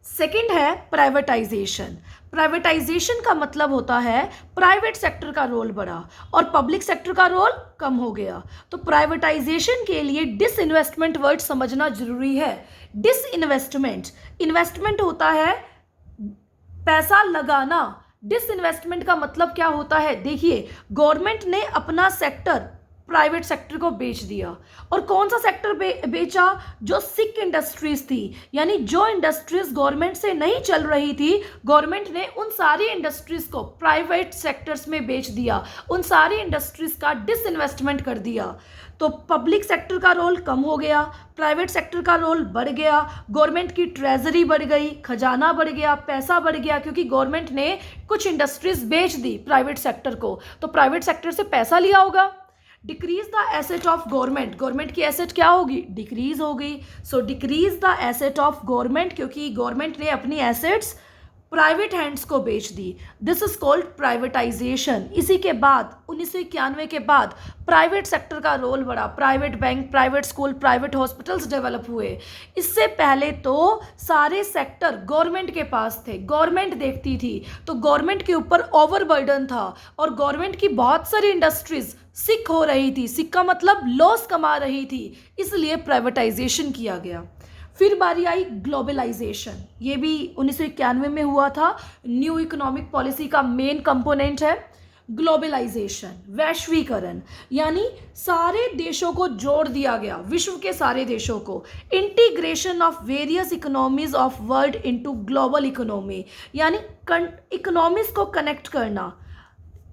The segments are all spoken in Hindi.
सेकंड है प्राइवेटाइजेशन। प्राइवेटाइजेशन का मतलब होता है प्राइवेट सेक्टर का रोल बढ़ा और पब्लिक सेक्टर का रोल कम हो गया। तो प्राइवेटाइजेशन के लिए डिसइन्वेस्टमेंट वर्ड समझना जरूरी है। डिसइन्वेस्टमेंट, इन्वेस्टमेंट होता है पैसा लगाना, डिसइन्वेस्टमेंट का मतलब क्या होता है? देखिए, गवर्नमेंट ने अपना सेक्टर प्राइवेट सेक्टर को बेच दिया। और कौन सा सेक्टर बेचा? जो सिक इंडस्ट्रीज थी, यानी जो इंडस्ट्रीज गवर्नमेंट से नहीं चल रही थी, गवर्नमेंट ने उन सारी इंडस्ट्रीज को प्राइवेट सेक्टर्स में बेच दिया, उन सारी इंडस्ट्रीज का डिसइन्वेस्टमेंट कर दिया। तो पब्लिक सेक्टर का रोल कम हो गया, प्राइवेट सेक्टर का रोल बढ़ गया, गवर्नमेंट की ट्रेजरी बढ़ गई, खजाना बढ़ गया, पैसा बढ़ गया, क्योंकि गवर्नमेंट ने कुछ इंडस्ट्रीज बेच दी प्राइवेट सेक्टर को, तो प्राइवेट सेक्टर से पैसा लिया होगा। Decrease the asset of government, government की एसेट क्या होगी? डिक्रीज होगी। So decrease the asset of government, क्योंकि गवर्नमेंट ने अपनी एसेट्स प्राइवेट हैंड्स को बेच दी। This is called privatisation. इसी के बाद 1991 के बाद प्राइवेट सेक्टर का रोल बढ़ा, private bank, private school, private hospitals develop हुए। इससे पहले तो सारे सेक्टर गवर्नमेंट के पास थे, गवर्नमेंट देखती थी, तो गवर्नमेंट के ऊपर ओवरबर्डन था और गवर्नमेंट की बहुत सारी इंडस्ट्रीज सिक हो रही थी। सिक का मतलब लॉस कमा रही थी, इसलिए प्राइवेटाइजेशन किया गया। फिर बारी आई ग्लोबलाइजेशन। ये भी 1991 में हुआ था। न्यू इकोनॉमिक पॉलिसी का मेन कंपोनेंट है ग्लोबलाइजेशन, वैश्वीकरण, यानी सारे देशों को जोड़ दिया गया, विश्व के सारे देशों को। Integration of various economies of world into global economy, यानी इकोनॉमीज को कनेक्ट करना,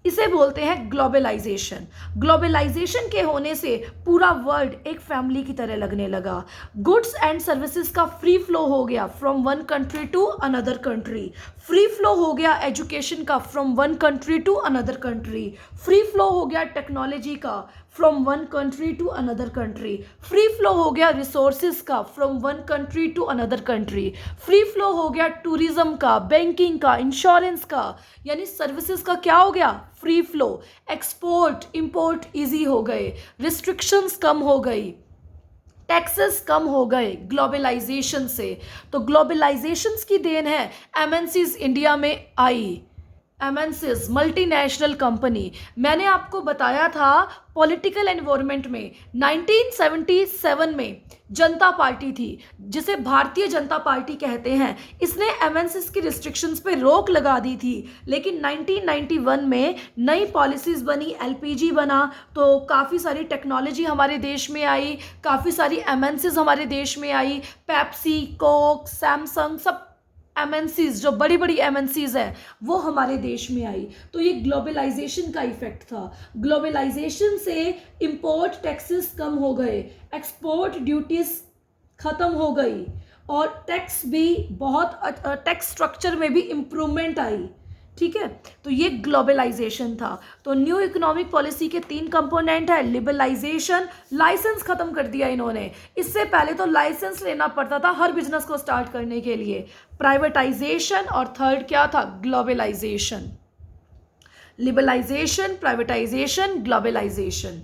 इसे बोलते हैं ग्लोबलाइजेशन। ग्लोबलाइजेशन के होने से पूरा वर्ल्ड एक फैमिली की तरह लगने लगा। गुड्स एंड सर्विसेज का फ्री फ्लो हो गया from one country to another country. Free flow हो गया एजुकेशन का from one country to another country. Free flow हो गया टेक्नोलॉजी का from one country to another country. Free flow हो गया रिसोर्सेज का from one country to another country. Free flow हो गया टूरिज्म का, बैंकिंग का, इंश्योरेंस का, यानी सर्विसेज का क्या हो गया? Free flow. Export import easy हो गए, रिस्ट्रिक्शंस कम हो गई, टैक्सेस कम हो गए ग्लोबलाइजेशन से। तो ग्लोबलाइजेशन की देन है एमएनसीज इंडिया में आई। MNCs, multinational company. मैंने आपको बताया था पॉलिटिकल एनवायरनमेंट में 1977 में जनता पार्टी थी, जिसे भारतीय जनता पार्टी कहते हैं, इसने एमएनसीज की रिस्ट्रिक्शंस पे रोक लगा दी थी। लेकिन 1991 में नई पॉलिसीज बनी, एलपीजी बना, तो काफ़ी सारी टेक्नोलॉजी हमारे देश में आई, काफ़ी सारी एमएनसीज हमारे देश में आई। पेप्सी, कोक, सैमसंग, सब एमएनसीज, जो बड़ी बड़ी एमएनसीज हैं, वो हमारे देश में आई। तो ये ग्लोबलाइजेशन का इफेक्ट था। ग्लोबलाइजेशन से इंपोर्ट टैक्सेस कम हो गए, एक्सपोर्ट ड्यूटीज खत्म हो गई और टैक्स भी बहुत, टैक्स स्ट्रक्चर में भी इम्प्रूवमेंट आई। ठीक है, तो ये ग्लोबलाइजेशन था। तो न्यू इकोनॉमिक पॉलिसी के 3 कंपोनेंट है। लिबरलाइजेशन, लाइसेंस खत्म कर दिया इन्होंने, इससे पहले तो लाइसेंस लेना पड़ता था हर बिजनेस को स्टार्ट करने के लिए। प्राइवेटाइजेशन, और थर्ड क्या था? ग्लोबलाइजेशन। Liberalisation, privatisation, globalisation.